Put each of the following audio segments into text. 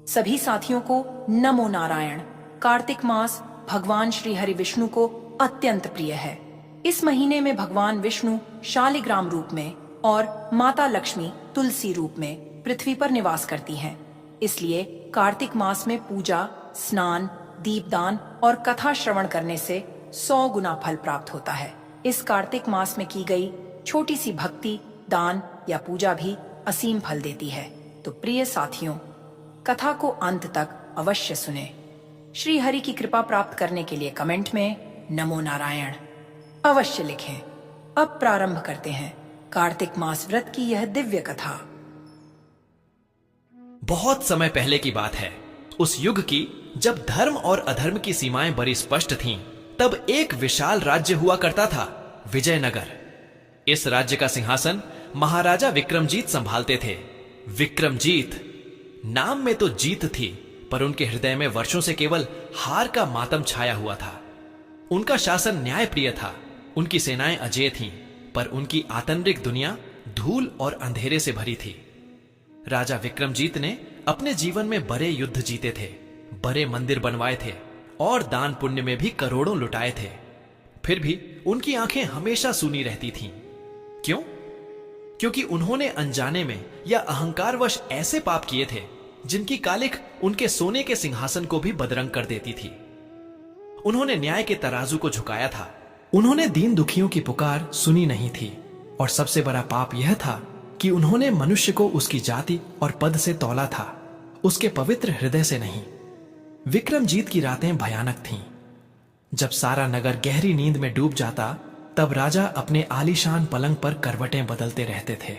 सभी साथियों को नमो नारायण। कार्तिक मास भगवान श्री हरि विष्णु को अत्यंत प्रिय है। इस महीने में भगवान विष्णु शालिग्राम रूप में और माता लक्ष्मी तुलसी रूप में पृथ्वी पर निवास करती हैं। इसलिए कार्तिक मास में पूजा, स्नान, दीपदान और कथा श्रवण करने से 100 गुना फल प्राप्त होता है। इस कार्तिक मास में की गई छोटी सी भक्ति, दान या पूजा भी असीम फल देती है। तो प्रिय साथियों, कथा को अंत तक अवश्य सुने। श्री हरि की कृपा प्राप्त करने के लिए कमेंट में नमो नारायण अवश्य लिखें। अब प्रारंभ करते हैं कार्तिक मास व्रत की यह दिव्य कथा। बहुत समय पहले की बात है, उस युग की जब धर्म और अधर्म की सीमाएं बड़ी स्पष्ट थीं, तब एक विशाल राज्य हुआ करता था, विजयनगर। इस राज्य का सिंहासन महाराजा विक्रमजीत संभालते थे। विक्रमजीत नाम में तो जीत थी, पर उनके हृदय में वर्षों से केवल हार का मातम छाया हुआ था। उनका शासन न्यायप्रिय था, उनकी सेनाएं अजेय थीं, पर उनकी आतंरिक दुनिया धूल और अंधेरे से भरी थी। राजा विक्रमजीत ने अपने जीवन में बड़े युद्ध जीते थे, बड़े मंदिर बनवाए थे और दान पुण्य में भी करोड़ों लुटाए थे। फिर भी उनकी आंखें हमेशा सूनी रहती थीं। क्यों? क्योंकि उन्होंने अनजाने में या अहंकारवश ऐसे पाप किए थे जिनकी कालिख उनके सोने के सिंहासन को भी बदरंग कर देती थी। उन्होंने न्याय के तराजू को झुकाया था। उन्होंने दीन दुखियों की पुकार सुनी नहीं थी, और सबसे बड़ा पाप यह था कि उन्होंने मनुष्य को उसकी जाति और पद से तौला था, उसके पवित्र हृदय से नहीं। विक्रमजीत की रातें भयानक थीं। जब सारा नगर गहरी नींद में डूब जाता, तब राजा अपने आलीशान पलंग पर करवटें बदलते रहते थे।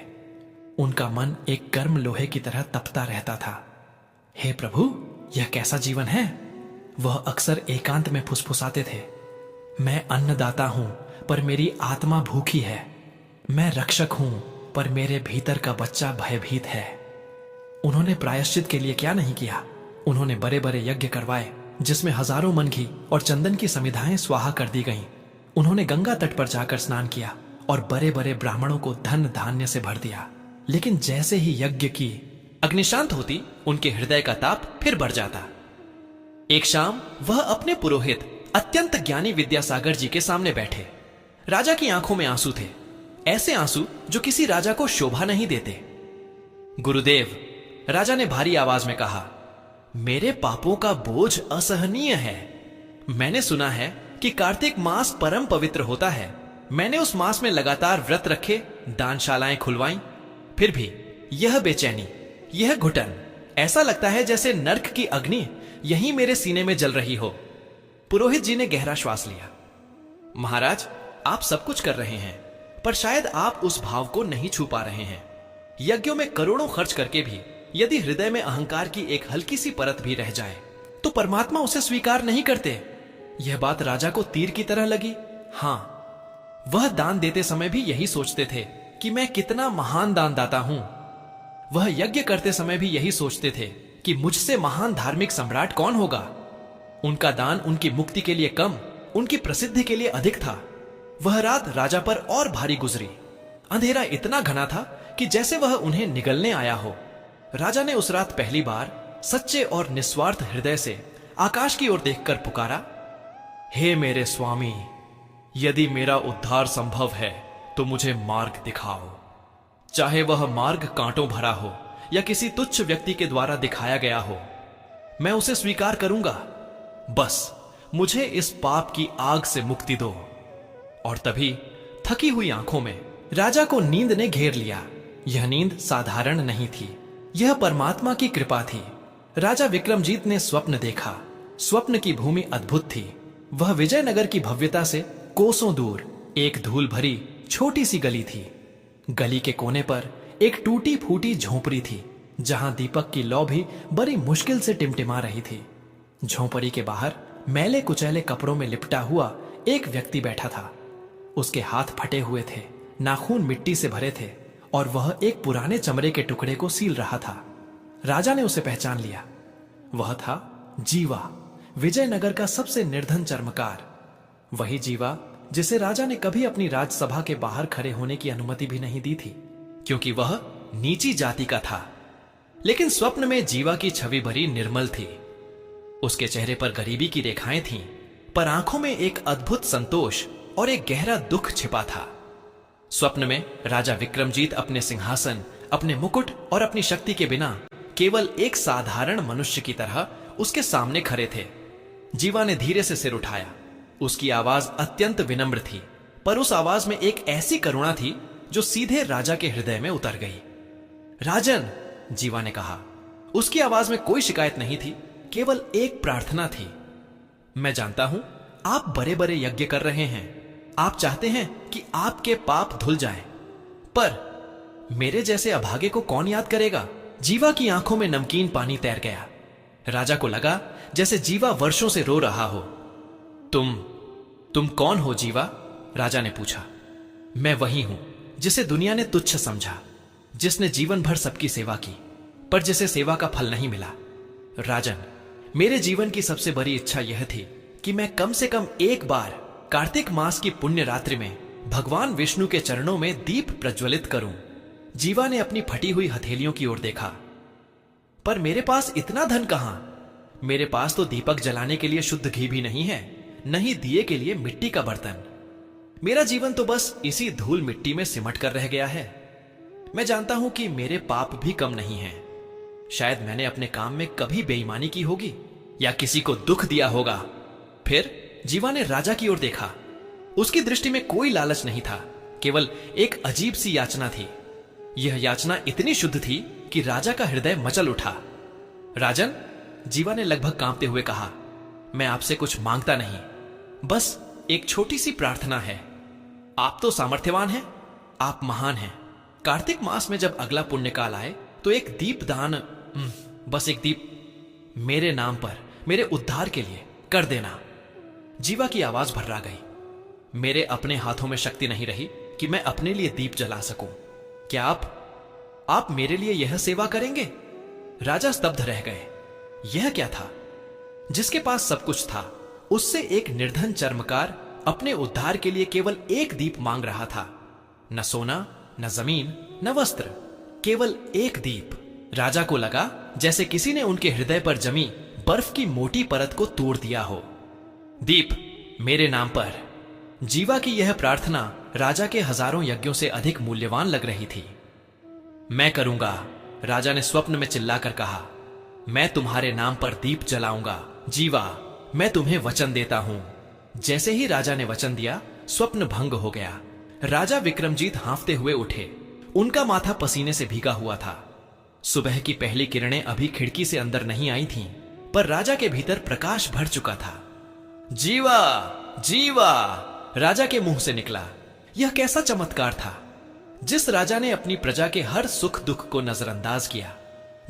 उनका मन एक गर्म लोहे की तरह तपता रहता था। हे प्रभु, यह कैसा जीवन है? वह अक्सर एकांत में फुसफुसाते थे। मैं अन्नदाता हूं, पर मेरी आत्मा भूखी है। मैं रक्षक हूं, पर मेरे भीतर का बच्चा भयभीत है। उन्होंने प्रायश्चित के लिए क्या नहीं किया। उन्होंने बड़े बड़े यज्ञ करवाए, जिसमें हजारों मन घी और चंदन की समिधाएं स्वाहा कर दी गईं। उन्होंने गंगा तट पर जाकर स्नान किया और बड़े बड़े ब्राह्मणों को धन धान्य से भर दिया। लेकिन जैसे ही यज्ञ की अग्नि शांत होती, उनके हृदय का ताप फिर बढ़ जाता। एक शाम वह अपने पुरोहित अत्यंत ज्ञानी विद्यासागर जी के सामने बैठे। राजा की आंखों में आंसू थे, ऐसे आंसू जो किसी राजा को शोभा नहीं देते। गुरुदेव, राजा ने भारी आवाज में कहा, मेरे पापों का बोझ असहनीय है। मैंने सुना है कि कार्तिक मास परम पवित्र होता है। मैंने उस मास में लगातार व्रत रखे, दानशालाएं खुलवाईं, फिर भी यह बेचैनी, यह घुटन, ऐसा लगता है जैसे नर्क की अग्नि यहीं मेरे सीने में जल रही हो। पुरोहित जी ने गहरा श्वास लिया। महाराज, आप सब कुछ कर रहे हैं, पर शायद आप उस भाव को नहीं छू पा रहे हैं। यज्ञों में करोड़ों खर्च करके भी यदि हृदय में अहंकार की एक हल्की सी परत भी रह जाए, तो परमात्मा उसे स्वीकार नहीं करते। यह बात राजा को तीर की तरह लगी। हां, वह दान देते समय भी यही सोचते थे कि मैं कितना महान दानदाता हूं। वह यज्ञ करते समय भी यही सोचते थे कि मुझसे महान धार्मिक सम्राट कौन होगा। उनका दान उनकी मुक्ति के लिए कम, उनकी प्रसिद्धि के लिए अधिक था। वह रात राजा पर और भारी गुजरी। अंधेरा इतना घना था कि जैसे वह उन्हें निगलने आया हो। राजा ने उस रात पहली बार सच्चे और निस्वार्थ हृदय से आकाश की ओर देखकर पुकारा, हे मेरे स्वामी, यदि मेरा उद्धार संभव है तो मुझे मार्ग दिखाओ। चाहे वह मार्ग कांटों भरा हो या किसी तुच्छ व्यक्ति के द्वारा दिखाया गया हो, मैं उसे स्वीकार करूंगा। बस मुझे इस पाप की आग से मुक्ति दो। और तभी थकी हुई आंखों में राजा को नींद ने घेर लिया। यह नींद साधारण नहीं थी, यह परमात्मा की कृपा थी। राजा विक्रमजीत ने स्वप्न देखा। स्वप्न की भूमि अद्भुत थी। वह विजयनगर की भव्यता से कोसों दूर एक धूल भरी छोटी सी गली थी। गली के कोने पर एक टूटी फूटी झोंपड़ी थी, जहां दीपक की लौ भी बड़ी मुश्किल से टिमटिमा रही थी। झोंपड़ी के बाहर मैले कुचैले कपड़ों में लिपटा हुआ एक व्यक्ति बैठा था। उसके हाथ फटे हुए थे, नाखून मिट्टी से भरे थे और वह एक पुराने चमड़े के टुकड़े को सील रहा था। राजा ने उसे पहचान लिया। वह था जीवा, विजयनगर का सबसे निर्धन चर्मकार। वही जीवा जिसे राजा ने कभी अपनी राजसभा के बाहर खड़े होने की अनुमति भी नहीं दी थी, क्योंकि वह नीची जाति का था। लेकिन स्वप्न में जीवा की छवि भरी निर्मल थी। उसके चेहरे पर गरीबी की रेखाएं थीं, पर आंखों में एक अद्भुत संतोष और एक गहरा दुख छिपा था। स्वप्न में राजा विक्रमजीत अपने सिंहासन, अपने मुकुट और अपनी शक्ति के बिना केवल एक साधारण मनुष्य की तरह उसके सामने खड़े थे। जीवा ने धीरे से सिर उठाया। उसकी आवाज अत्यंत विनम्र थी, पर उस आवाज में एक ऐसी करुणा थी जो सीधे राजा के हृदय में उतर गई। राजन, जीवा ने कहा। उसकी आवाज में कोई शिकायत नहीं थी, केवल एक प्रार्थना थी। मैं जानता हूं आप बड़े बड़े यज्ञ कर रहे हैं। आप चाहते हैं कि आपके पाप धुल जाएं, पर मेरे जैसे अभागे को कौन याद करेगा? जीवा की आंखों में नमकीन पानी तैर गया। राजा को लगा जैसे जीवा वर्षों से रो रहा हो। तुम कौन हो जीवा? राजा ने पूछा। मैं वही हूं जिसे दुनिया ने तुच्छ समझा, जिसने जीवन भर सबकी सेवा की, पर जिसे सेवा का फल नहीं मिला। राजन, मेरे जीवन की सबसे बड़ी इच्छा यह थी कि मैं कम से कम एक बार कार्तिक मास की पुण्य रात्रि में भगवान विष्णु के चरणों में दीप प्रज्वलित करूं। जीवा ने अपनी फटी हुई हथेलियों की ओर देखा। पर मेरे पास इतना धन कहां? मेरे पास तो दीपक जलाने के लिए शुद्ध घी भी नहीं है, नहीं दिए के लिए मिट्टी का बर्तन। मेरा जीवन तो बस इसी धूल मिट्टी में सिमट कर रह गया है। मैं जानता हूं कि मेरे पाप भी कम नहीं हैं। शायद मैंने अपने काम में कभी बेईमानी की होगी या किसी को दुख दिया होगा। फिर जीवा ने राजा की ओर देखा। उसकी दृष्टि में कोई लालच नहीं था, केवल एक अजीब सी याचना थी। यह याचना इतनी शुद्ध थी कि राजा का हृदय मचल उठा। राजन, जीवा ने लगभग कांपते हुए कहा, मैं आपसे कुछ मांगता नहीं, बस एक छोटी सी प्रार्थना है। आप तो सामर्थ्यवान हैं, आप महान हैं। कार्तिक मास में जब अगला पुण्यकाल आए तो एक दीप दान, बस एक दीप मेरे नाम पर, मेरे उद्धार के लिए कर देना। जीवा की आवाज भर्रा गई। मेरे अपने हाथों में शक्ति नहीं रही कि मैं अपने लिए दीप जला सकूं। क्या आप मेरे लिए यह सेवा करेंगे? राजा स्तब्ध रह गए। यह क्या था? जिसके पास सब कुछ था, उससे एक निर्धन चर्मकार अपने उद्धार के लिए केवल एक दीप मांग रहा था। न सोना, न जमीन, न वस्त्र, केवल एक दीप। राजा को लगा जैसे किसी ने उनके हृदय पर जमी बर्फ की मोटी परत को तोड़ दिया हो। दीप मेरे नाम पर। जीवा की यह प्रार्थना राजा के हजारों यज्ञों से अधिक मूल्यवान लग रही थी। मैं करूंगा, राजा ने स्वप्न में चिल्लाकर कहा। मैं तुम्हारे नाम पर दीप जलाऊंगा। जीवा, मैं तुम्हें वचन देता हूं। जैसे ही राजा ने वचन दिया, स्वप्न भंग हो गया। राजा विक्रमजीत हांफते हुए उठे। उनका माथा पसीने से भीगा हुआ था। सुबह की पहली किरणें अभी खिड़की से अंदर नहीं आई थीं, पर राजा के भीतर प्रकाश भर चुका था। जीवा, जीवा, राजा के मुंह से निकला। यह कैसा चमत्कार था! जिस राजा ने अपनी प्रजा के हर सुख दुख को नजरअंदाज किया,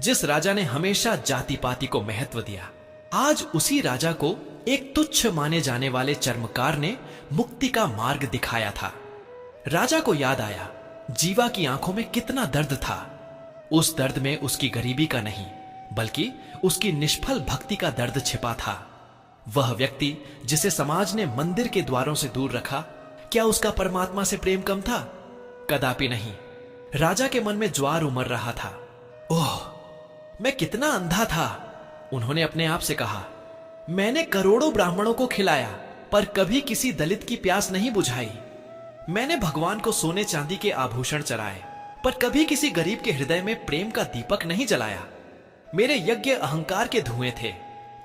जिस राजा ने हमेशा जाति पाति को महत्व दिया, आज उसी राजा को एक तुच्छ माने जाने वाले चर्मकार ने मुक्ति का मार्ग दिखाया था। राजा को याद आया जीवा की आंखों में कितना दर्द था। उस दर्द में उसकी गरीबी का नहीं, बल्कि उसकी निष्फल भक्ति का दर्द छिपा था। वह व्यक्ति जिसे समाज ने मंदिर के द्वारों से दूर रखा, क्या उसका परमात्मा से प्रेम कम था? कदापि नहीं। राजा के मन में ज्वार उमड़ रहा था। ओह, मैं कितना अंधा था! उन्होंने अपने आप से कहा। मैंने करोड़ों ब्राह्मणों को खिलाया, पर कभी किसी दलित की प्यास नहीं बुझाई। मैंने भगवान को सोने चांदी के आभूषण चढ़ाए, पर कभी किसी गरीब के हृदय में प्रेम का दीपक नहीं जलाया। मेरे यज्ञ अहंकार के धुएं थे,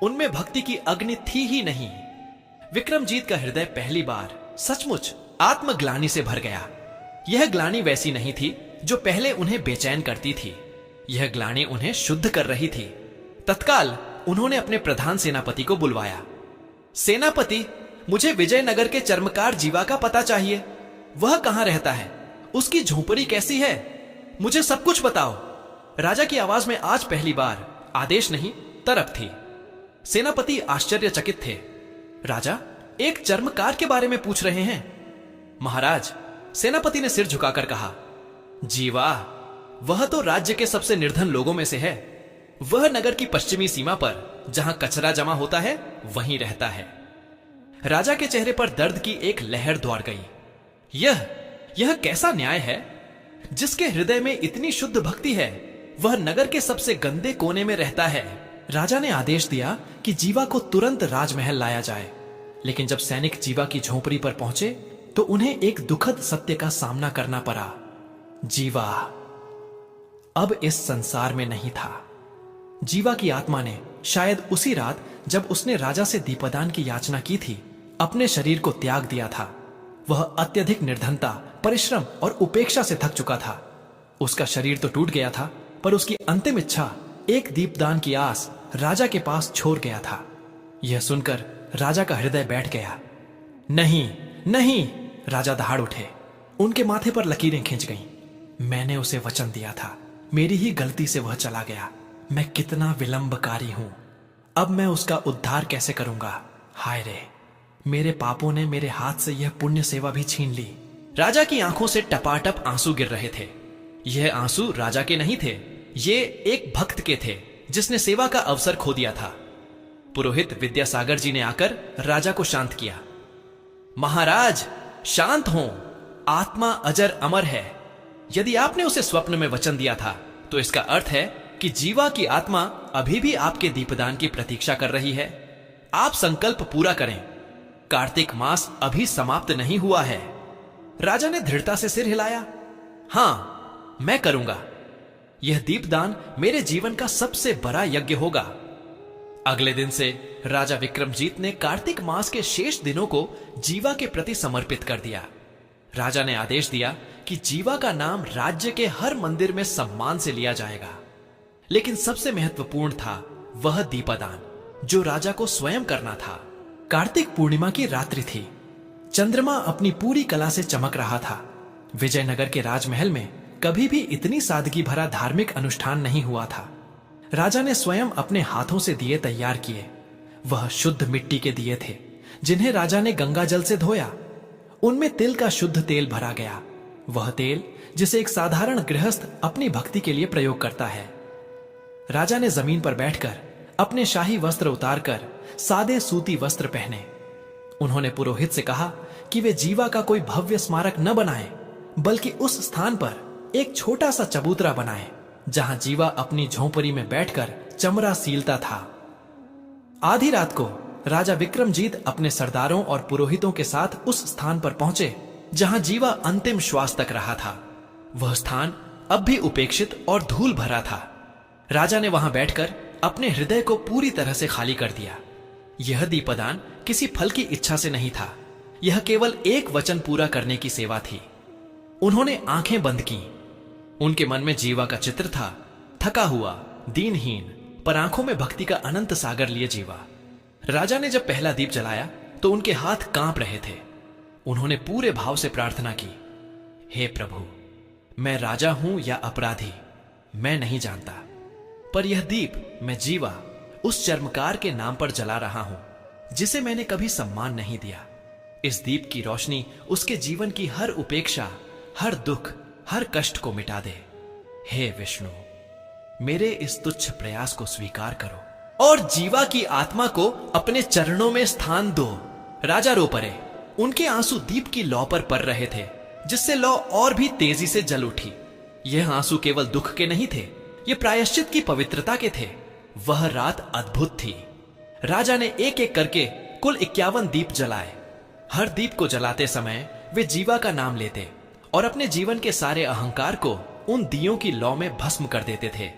उनमें भक्ति की अग्नि थी ही नहीं। विक्रमजीत का हृदय पहली बार सचमुच आत्मग्लानि से भर गया। यह ग्लानि वैसी नहीं थी जो पहले उन्हें बेचैन करती थी। यह ग्लानि उन्हें शुद्ध कर रही थी। तत्काल उन्होंने अपने प्रधान सेनापति को बुलवाया। सेनापति, मुझे विजयनगर के चर्मकार जीवा का पता चाहिए। वह कहां रहता है? उसकी झोपड़ी कैसी है? मुझे सब कुछ बताओ। राजा की आवाज में आज पहली बार आदेश नहीं, तड़प थी। सेनापति आश्चर्यचकित थे। राजा एक चर्मकार के बारे में पूछ रहे हैं? महाराज, सेनापति ने सिर झुकाकर कहा, जीवा, वह तो राज्य के सबसे निर्धन लोगों में से है। वह नगर की पश्चिमी सीमा पर जहां कचरा जमा होता है, वहीं रहता है। राजा के चेहरे पर दर्द की एक लहर दौड़ गई। यह कैसा न्याय है? जिसके हृदय में इतनी शुद्ध भक्ति है, वह नगर के सबसे गंदे कोने में रहता है। राजा ने आदेश दिया कि जीवा को तुरंत राजमहल लाया जाए, लेकिन जब सैनिक जीवा की झोपड़ी पर पहुंचे तो उन्हें एक दुखद सत्य का सामना करना पड़ा। जीवा अब इस संसार में नहीं था। जीवा की आत्मा ने शायद उसी रात जब उसने राजा से दीपदान की याचना की थी, अपने शरीर को त्याग दिया था। वह अत्यधिक निर्धनता, परिश्रम और उपेक्षा से थक चुका था। उसका शरीर तो टूट गया था, पर उसकी अंतिम इच्छा, एक दीपदान की आस, राजा के पास छोड़ गया था। यह सुनकर राजा का हृदय बैठ गया। नहीं नहीं, राजा दहाड़ उठे। उनके माथे पर लकीरें खींच गईं। मैंने उसे वचन दिया था, मेरी ही गलती से वह चला गया। मैं कितना विलंबकारी हूं। अब मैं उसका उद्धार कैसे करूंगा? हाय रे, मेरे पापों ने मेरे हाथ से यह पुण्य सेवा भी छीन ली। राजा की आंखों से टपाटप आंसू गिर रहे थे। यह आंसू राजा के नहीं थे, ये एक भक्त के थे जिसने सेवा का अवसर खो दिया था। पुरोहित विद्यासागर जी ने आकर राजा को शांत किया। महाराज, शांत हो, आत्मा अजर अमर है। यदि आपने उसे स्वप्न में वचन दिया था तो इसका अर्थ है कि जीवा की आत्मा अभी भी आपके दीपदान की प्रतीक्षा कर रही है। आप संकल्प पूरा करें, कार्तिक मास अभी समाप्त नहीं हुआ है। राजा ने दृढ़ता से सिर हिलाया। हां, मैं करूंगा। यह दीपदान मेरे जीवन का सबसे बड़ा यज्ञ होगा। अगले दिन से राजा विक्रमजीत ने कार्तिक मास के शेष दिनों को जीवा के प्रति समर्पित कर दिया। राजा ने आदेश दिया कि जीवा का नाम राज्य के हर मंदिर में सम्मान से लिया जाएगा। लेकिन सबसे महत्वपूर्ण था वह दीपदान, जो राजा को स्वयं करना था। कार्तिक पूर्णिमा की रात्रि थी। चंद्रमा अपनी पूरी कला से चमक रहा था। विजयनगर के राजमहल में कभी भी इतनी सादगी भरा धार्मिक अनुष्ठान नहीं हुआ था। राजा ने स्वयं अपने हाथों से दिए तैयार किए। वह शुद्ध मिट्टी के दिए थे, जिन्हें राजा ने गंगा जल से धोया। उनमें तिल का शुद्ध तेल भरा गया, वह तेल जिसे एक साधारण गृहस्थ अपनी भक्ति के लिए प्रयोग करता है। राजा ने जमीन पर बैठकर अपने शाही वस्त्र उतारकर सादे सूती वस्त्र पहने। उन्होंने पुरोहित से कहा कि वे जीवा का कोई भव्य स्मारक न बनाएं, बल्कि उस स्थान पर एक छोटा सा चबूतरा बनाएं, जहां जीवा अपनी झोंपड़ी में बैठकर चमड़ा सीलता था। आधी रात को राजा विक्रमजीत अपने सरदारों और पुरोहितों के साथ उस स्थान पर पहुंचे जहां जीवा अंतिम श्वास तक रहा था। वह स्थान अब भी उपेक्षित और धूल भरा था। राजा ने वहां बैठकर अपने हृदय को पूरी तरह से खाली कर दिया। यह दीपदान किसी फल की इच्छा से नहीं था, यह केवल एक वचन पूरा करने की सेवा थी। उन्होंने आंखें बंद की। उनके मन में जीवा का चित्र था, थका हुआ, दीनहीन, पर आंखों में भक्ति का अनंत सागर लिए जीवा। राजा ने जब पहला दीप जलाया तो उनके हाथ कांप रहे थे। उन्होंने पूरे भाव से प्रार्थना की, हे प्रभु, मैं राजा हूं या अपराधी, मैं नहीं जानता, पर यह दीप मैं जीवा, उस चर्मकार के नाम पर जला रहा हूं जिसे मैंने कभी सम्मान नहीं दिया। इस दीप की रोशनी उसके जीवन की हर उपेक्षा, हर दुख, हर कष्ट को मिटा दे। हे विष्णु, मेरे इस तुच्छ प्रयास को स्वीकार करो और जीवा की आत्मा को अपने चरणों में स्थान दो। राजा रो पड़े। उनके आंसू दीप की लौ पर पड़ रहे थे, जिससे लौ और भी तेजी से जल उठी। यह आंसू केवल दुख के नहीं थे, ये प्रायश्चित की पवित्रता के थे। वह रात अद्भुत थी। राजा ने एक एक करके कुल 51 दीप जलाए। हर दीप को जलाते समय वे जीवा का नाम लेते और अपने जीवन के सारे अहंकार को उन दियों की लौ में भस्म कर देते थे।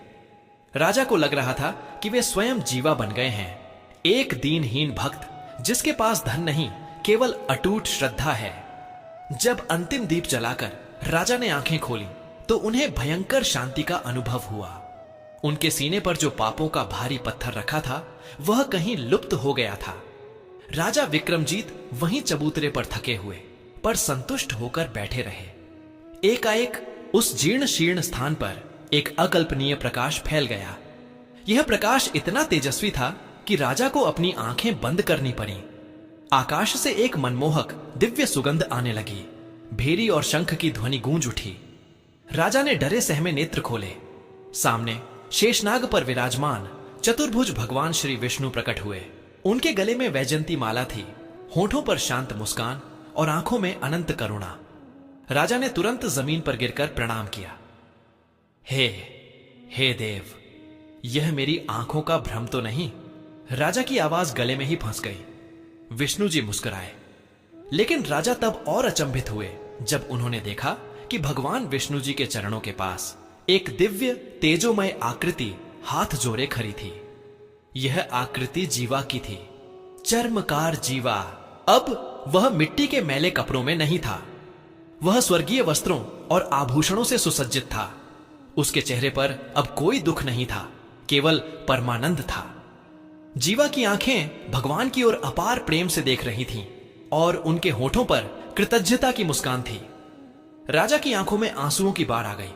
राजा को लग रहा था कि वे स्वयं जीवा बन गए हैं, एक दीनहीन भक्त जिसके पास धन नहीं, केवल अटूट श्रद्धा है। जब अंतिम दीप जलाकर राजा ने आंखें खोली तो उन्हें भयंकर शांति का अनुभव हुआ। उनके सीने पर जो पापों का भारी पत्थर रखा था वह कहीं लुप्त हो गया था। राजा विक्रमजीत वहीं चबूतरे पर थके हुए पर संतुष्ट होकर बैठे रहे। एकाएक उस जीर्ण शीर्ण स्थान पर एक अकल्पनीय प्रकाश फैल गया। यह प्रकाश इतना तेजस्वी था कि राजा को अपनी आंखें बंद करनी पड़ी। आकाश से एक मनमोहक दिव्य सुगंध आने लगी। भेरी और शंख की ध्वनि गूंज उठी। राजा ने डरे सहमे नेत्र खोले। सामने शेषनाग पर विराजमान चतुर्भुज भगवान श्री विष्णु प्रकट हुए। उनके गले में वैजंती माला थी, होठों पर शांत मुस्कान और आंखों में अनंत करुणा। राजा ने तुरंत जमीन पर गिरकर प्रणाम किया। हे देव, यह मेरी आंखों का भ्रम तो नहीं? राजा की आवाज गले में ही फंस गई। विष्णु जी मुस्कुराए, लेकिन राजा तब और अचंभित हुए जब उन्होंने देखा कि भगवान विष्णु जी के चरणों के पास एक दिव्य तेजोमय आकृति हाथ जोड़े खड़ी थी। यह आकृति जीवा की थी, चर्मकार जीवा। अब वह मिट्टी के मैले कपड़ों में नहीं था, वह स्वर्गीय वस्त्रों और आभूषणों से सुसज्जित था। उसके चेहरे पर अब कोई दुख नहीं था, केवल परमानंद था। जीवा की आंखें भगवान की ओर अपार प्रेम से देख रही थीं और उनके होठों पर कृतज्ञता की मुस्कान थी। राजा की आंखों में आंसुओं की बाढ़ आ गई।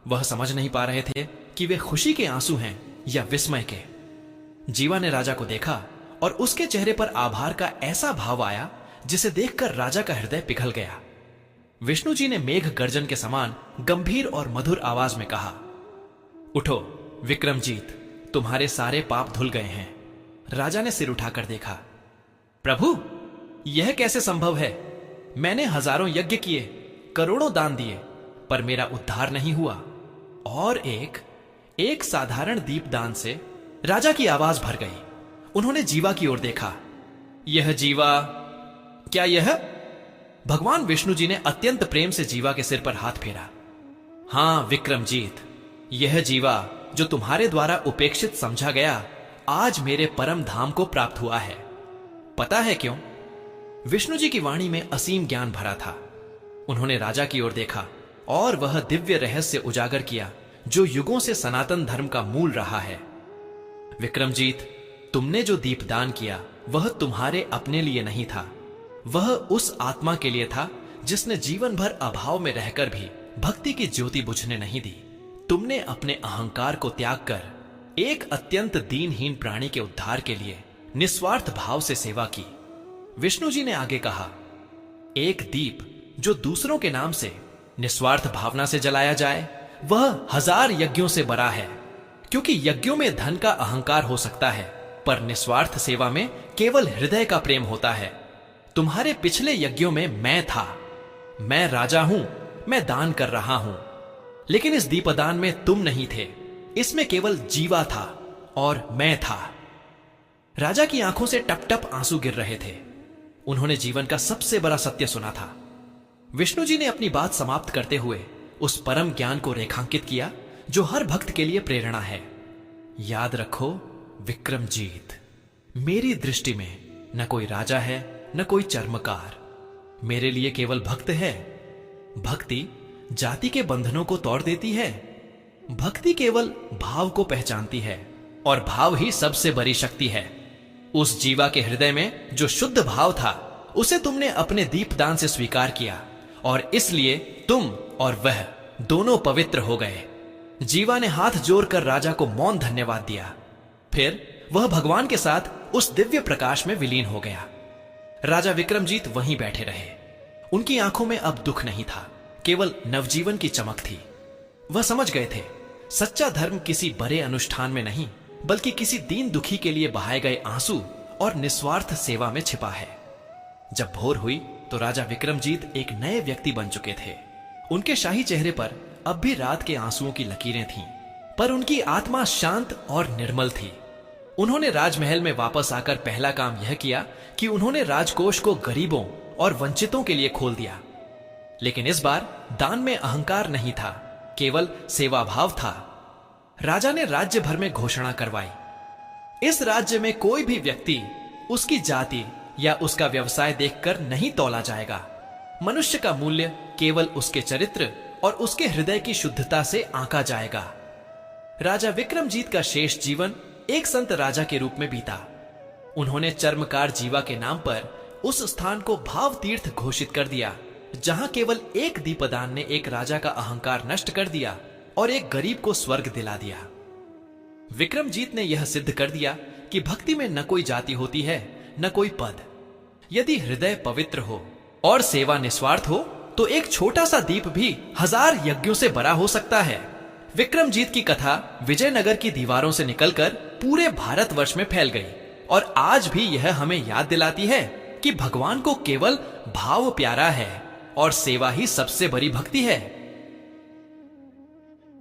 वह समझ नहीं पा रहे थे कि वे खुशी के आंसू हैं या विस्मय के। जीवा ने राजा को देखा और उसके चेहरे पर आभार का ऐसा भाव आया जिसे देखकर राजा का हृदय पिघल गया। विष्णु जी ने मेघ गर्जन के समान गंभीर और मधुर आवाज में कहा, उठो विक्रमजीत, तुम्हारे सारे पाप धुल गए हैं। राजा ने सिर उठाकर देखा। प्रभु, यह कैसे संभव है? मैंने हजारों यज्ञ किए, करोड़ों दान दिए, पर मेरा उद्धार नहीं हुआ। और एक साधारण दीपदान से राजा की आवाज भर गई। उन्होंने जीवा की ओर देखा। यह जीवा, क्या यह? भगवान विष्णु जी ने अत्यंत प्रेम से जीवा के सिर पर हाथ फेरा। हां विक्रमजीत, यह जीवा जो तुम्हारे द्वारा उपेक्षित समझा गया, आज मेरे परम धाम को प्राप्त हुआ है। पता है क्यों? विष्णु जी की वाणी में असीम ज्ञान भरा था। उन्होंने राजा की ओर देखा और वह दिव्य रहस्य उजागर किया जो युगों से सनातन धर्म का मूल रहा है। विक्रमजीत, तुमने जो दीपदान किया वह तुम्हारे अपने लिए नहीं था, वह उस आत्मा के लिए था जिसने जीवन भर अभाव में रहकर भी भक्ति की ज्योति बुझने नहीं दी। तुमने अपने अहंकार को त्याग कर एक अत्यंत दीनहीन प्राणी के उद्धार के लिए निस्वार्थ भाव से सेवा की। विष्णु जी ने आगे कहा, एक दीप जो दूसरों के नाम से निस्वार्थ भावना से जलाया जाए वह 1000 यज्ञों से बड़ा है, क्योंकि यज्ञों में धन का अहंकार हो सकता है पर निस्वार्थ सेवा में केवल हृदय का प्रेम होता है। तुम्हारे पिछले यज्ञों में मैं था, मैं राजा हूं, मैं दान कर रहा हूं, लेकिन इस दीपदान में तुम नहीं थे, इसमें केवल जीवा था और मैं था। राजा की आंखों से टप टप आंसू गिर रहे थे। उन्होंने जीवन का सबसे बड़ा सत्य सुना था। विष्णु जी ने अपनी बात समाप्त करते हुए उस परम ज्ञान को रेखांकित किया जो हर भक्त के लिए प्रेरणा है। याद रखो विक्रमजीत, मेरी दृष्टि में न कोई राजा है न कोई चर्मकार, मेरे लिए केवल भक्त है। भक्ति जाति के बंधनों को तोड़ देती है। भक्ति केवल भाव को पहचानती है और भाव ही सबसे बड़ी शक्ति है। उस जीवा के हृदय में जो शुद्ध भाव था उसे तुमने अपने दीपदान से स्वीकार किया और इसलिए तुम और वह दोनों पवित्र हो गए। जीवा ने हाथ जोड़कर राजा को मौन धन्यवाद दिया। फिर वह भगवान के साथ उस दिव्य प्रकाश में विलीन हो गया। राजा विक्रमजीत वहीं बैठे रहे। उनकी आंखों में अब दुख नहीं था, केवल नवजीवन की चमक थी। वह समझ गए थे, सच्चा धर्म किसी बड़े अनुष्ठान में नहीं बल्कि किसी दीन दुखी के लिए बहाए गए आंसू और निस्वार्थ सेवा में छिपा है। जब भोर हुई तो राजा विक्रमजीत एक नए व्यक्ति बन चुके थे। उनके शाही चेहरे पर अब भी रात के आंसुओं की लकीरें थीं, पर उनकी आत्मा शांत और निर्मल थी। उन्होंने राजमहल में वापस आकर पहला काम यह किया कि उन्होंने राजकोष को गरीबों और वंचितों के लिए खोल दिया। लेकिन इस बार दान में अहंकार नहीं था, केवल सेवा भाव था। राजा ने राज्य भर में घोषणा करवाई, इस राज्य में कोई भी व्यक्ति उसकी जाति या उसका व्यवसाय देखकर नहीं तौला जाएगा। मनुष्य का मूल्य केवल उसके चरित्र और उसके हृदय की शुद्धता से आंका जाएगा। राजा विक्रमजीत का शेष जीवन एक संत राजा के रूप में बीता। उन्होंने चर्मकार जीवा के नाम पर उस स्थान को भाव तीर्थ घोषित कर दिया जहां केवल एक दीपदान ने एक राजा का अहंकार नष्ट कर दिया और एक गरीब को स्वर्ग दिला दिया। विक्रमजीत ने यह सिद्ध कर दिया कि भक्ति में न कोई जाति होती है न कोई पद। यदि हृदय पवित्र हो और सेवा निस्वार्थ हो तो एक छोटा सा दीप भी 1000 यज्ञों से बड़ा हो सकता है। विक्रमजीत की कथा विजयनगर की दीवारों से निकलकर पूरे भारतवर्ष में फैल गई और आज भी यह हमें याद दिलाती है कि भगवान को केवल भाव प्यारा है और सेवा ही सबसे बड़ी भक्ति है।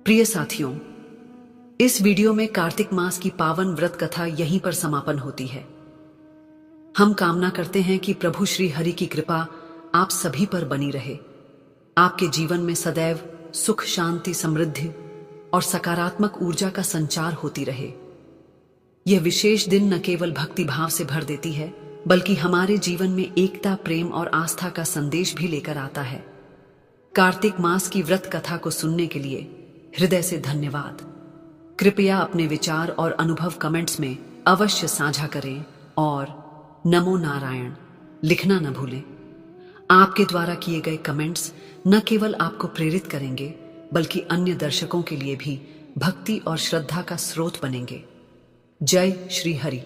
प्रिय साथियों, इस वीडियो में कार्तिक मास की पावन व्रत कथा यहीं पर समापन होती है। हम कामना करते हैं कि प्रभु श्री हरि की कृपा आप सभी पर बनी रहे, आपके जीवन में सदैव सुख, शांति, समृद्धि और सकारात्मक ऊर्जा का संचार होती रहे। यह विशेष दिन न केवल भक्ति भाव से भर देती है, बल्कि हमारे जीवन में एकता, प्रेम और आस्था का संदेश भी लेकर आता है। कार्तिक मास की व्रत कथा को सुनने के लिए हृदय से धन्यवाद। कृपया अपने विचार और अनुभव कमेंट्स में अवश्य साझा करें और नमो नारायण लिखना न भूलें। आपके द्वारा किए गए कमेंट्स न केवल आपको प्रेरित करेंगे, बल्कि अन्य दर्शकों के लिए भी भक्ति और श्रद्धा का स्रोत बनेंगे। जय श्री हरि।